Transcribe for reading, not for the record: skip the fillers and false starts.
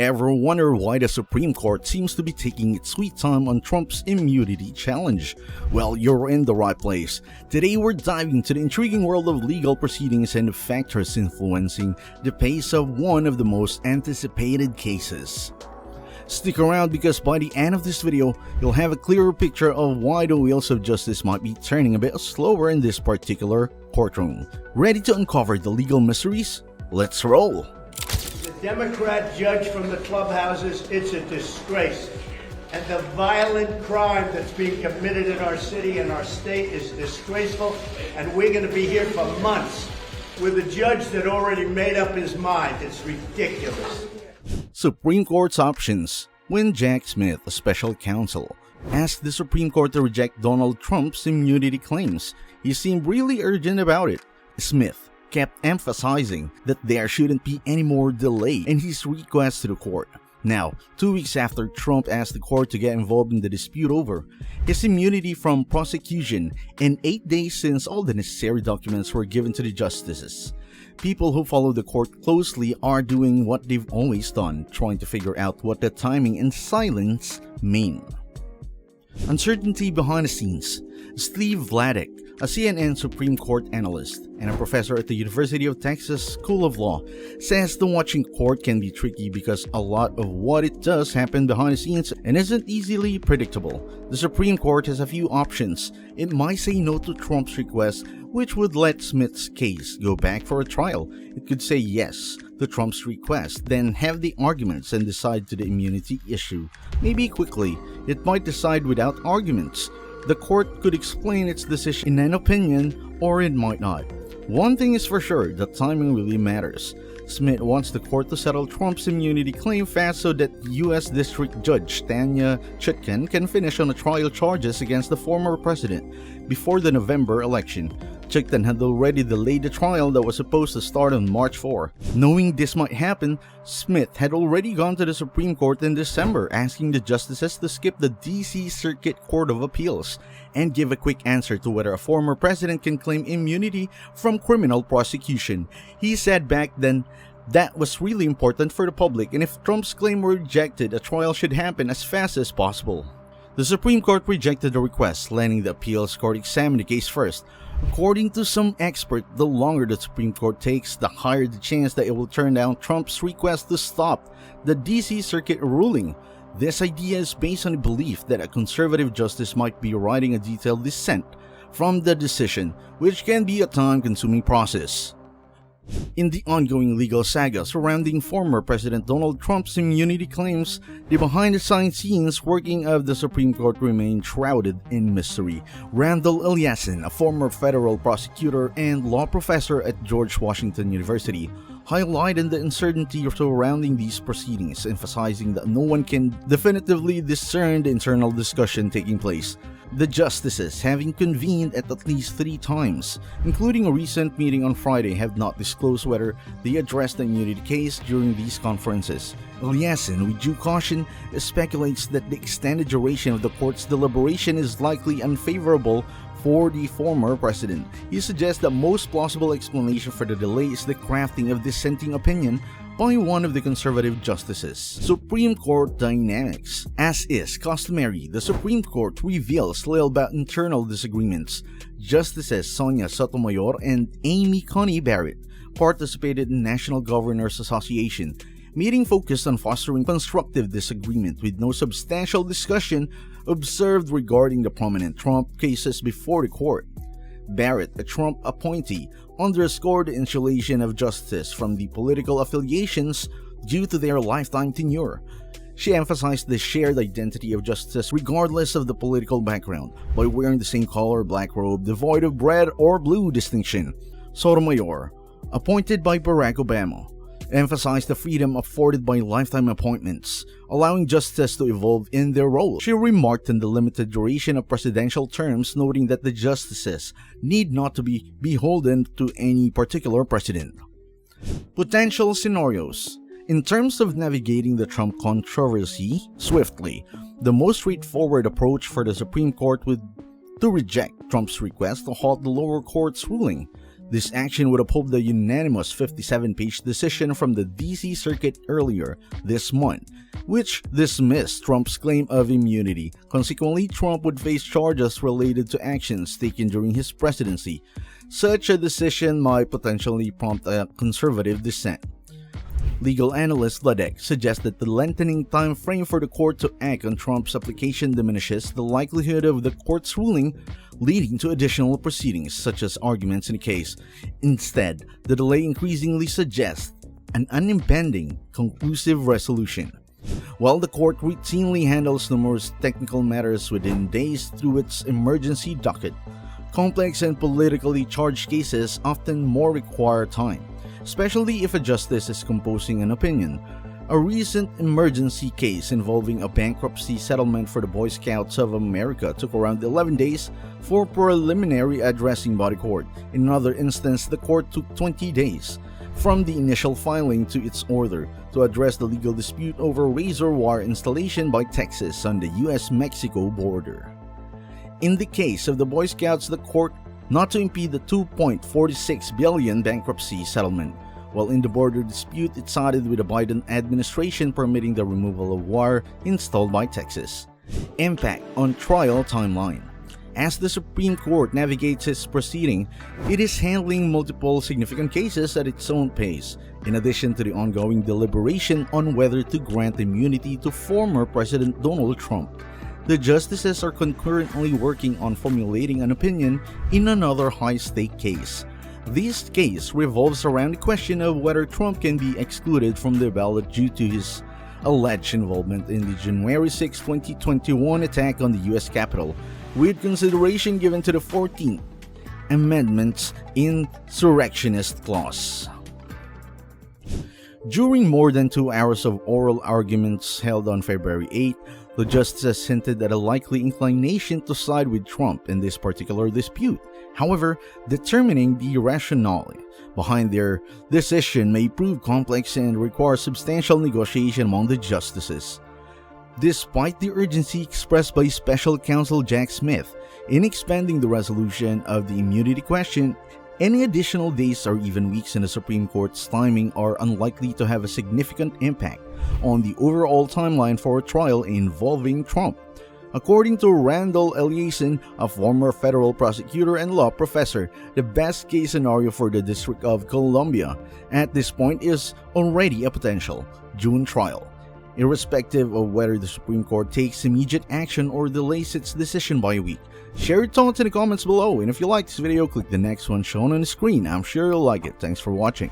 Ever wonder why the Supreme Court seems to be taking its sweet time on Trump's immunity challenge? Well, you're in the right place. Today we're diving into the intriguing world of legal proceedings and the factors influencing the pace of one of the most anticipated cases. Stick around because by the end of this video, you'll have a clearer picture of why the wheels of justice might be turning a bit slower in this particular courtroom. Ready to uncover the legal mysteries? Let's roll! Democrat judge from the clubhouses, it's a disgrace. And the violent crime that's being committed in our city and our state is disgraceful. And we're going to be here for months with a judge that already made up his mind. It's ridiculous. Supreme Court's options. When Jack Smith, a special counsel, asked the Supreme Court to reject Donald Trump's immunity claims, he seemed really urgent about it. Smith kept emphasizing that there shouldn't be any more delay in his request to the court. Now, 2 weeks after Trump asked the court to get involved in the dispute over his immunity from prosecution, and 8 days since all the necessary documents were given to the justices, people who follow the court closely are doing what they've always done, trying to figure out what the timing and silence mean. Uncertainty behind the scenes. Steve Vladeck, a CNN Supreme Court analyst and a professor at the University of Texas School of Law, says the watching court can be tricky because a lot of what it does happen behind the scenes and isn't easily predictable. The Supreme Court has a few options. It might say no to Trump's request, which would let Smith's case go back for a trial. It could say yes to Trump's request, then have the arguments and decide to the immunity issue. Maybe quickly, it might decide without arguments. The court could explain its decision in an opinion, or it might not. One thing is for sure, the timing really matters. Smith wants the court to settle Trump's immunity claim fast so that U.S. District Judge Tanya Chutkan can finish on the trial charges against the former president before the November election. Chutkan had already delayed the trial that was supposed to start on March 4. Knowing this might happen, Smith had already gone to the Supreme Court in December asking the justices to skip the D.C. Circuit Court of Appeals and give a quick answer to whether a former president can claim immunity from criminal prosecution. He said back then that was really important for the public, and if Trump's claim were rejected, a trial should happen as fast as possible. The Supreme Court rejected the request, letting the appeals court examine the case first. According to some experts, the longer the Supreme Court takes, the higher the chance that it will turn down Trump's request to stop the D.C. Circuit ruling. This idea is based on the belief that a conservative justice might be writing a detailed dissent from the decision, which can be a time-consuming process. In the ongoing legal saga surrounding former President Donald Trump's immunity claims, the behind-the-scenes working of the Supreme Court remain shrouded in mystery. Randall Eliason, a former federal prosecutor and law professor at George Washington University, highlighted the uncertainty surrounding these proceedings, emphasizing that no one can definitively discern the internal discussion taking place. The justices, having convened at least 3 times, including a recent meeting on Friday, have not disclosed whether they addressed the immunity case during these conferences. Eliason, with due caution, speculates that the extended duration of the court's deliberation is likely unfavorable for the former president. He suggests the most plausible explanation for the delay is the crafting of dissenting opinion by one of the conservative justices. Supreme Court dynamics. As is customary, the Supreme Court reveals little about internal disagreements. Justices Sonia Sotomayor and Amy Coney Barrett participated in National Governors Association meeting focused on fostering constructive disagreement with no substantial discussion observed regarding the prominent Trump cases before the court. Barrett, a Trump appointee, underscored the insulation of justice from the political affiliations due to their lifetime tenure. She emphasized the shared identity of justice regardless of the political background by wearing the same color black robe devoid of red or blue distinction. Sotomayor, appointed by Barack Obama, emphasized the freedom afforded by lifetime appointments, allowing justices to evolve in their role. She remarked on the limited duration of presidential terms, noting that the justices need not to be beholden to any particular president. Potential scenarios. In terms of navigating the Trump controversy swiftly, the most straightforward approach for the Supreme Court would to reject Trump's request to halt the lower court's ruling. This action would uphold the unanimous 57-page decision from the DC Circuit earlier this month, which dismissed Trump's claim of immunity. Consequently, Trump would face charges related to actions taken during his presidency. Such a decision might potentially prompt a conservative dissent. Legal analyst Ladek suggests that the lengthening time frame for the court to act on Trump's application diminishes the likelihood of the court's ruling, leading to additional proceedings such as arguments in the case. Instead, the delay increasingly suggests an unimpending, conclusive resolution. While the court routinely handles numerous technical matters within days through its emergency docket, complex and politically charged cases often more require time, especially if a justice is composing an opinion. A recent emergency case involving a bankruptcy settlement for the Boy Scouts of America took around 11 days for preliminary addressing by the court. In another instance, the court took 20 days from the initial filing to its order to address the legal dispute over razor wire installation by Texas on the US-Mexico border. In the case of the Boy Scouts, the court not to impede the $2.46 billion bankruptcy settlement. While in the border dispute, it sided with the Biden administration permitting the removal of wire installed by Texas. Impact on trial timeline. As the Supreme Court navigates its proceeding, it is handling multiple significant cases at its own pace, in addition to the ongoing deliberation on whether to grant immunity to former President Donald Trump. The justices are concurrently working on formulating an opinion in another high-stake case. This case revolves around the question of whether Trump can be excluded from the ballot due to his alleged involvement in the January 6, 2021 attack on the U.S. Capitol, with consideration given to the 14th Amendment's insurrectionist clause. During more than 2 hours of oral arguments held on February 8, the justices hinted at a likely inclination to side with Trump in this particular dispute. However, determining the rationale behind their decision may prove complex and require substantial negotiation among the justices. Despite the urgency expressed by Special Counsel Jack Smith in expanding the resolution of the immunity question, any additional days or even weeks in the Supreme Court's timing are unlikely to have a significant impact on the overall timeline for a trial involving Trump. According to Randall Eliason, a former federal prosecutor and law professor, the best-case scenario for the District of Columbia at this point is already a potential June trial, irrespective of whether the Supreme Court takes immediate action or delays its decision by a week. Share your thoughts in the comments below, and if you like this video, click the next one shown on the screen. I'm sure you'll like it. Thanks for watching.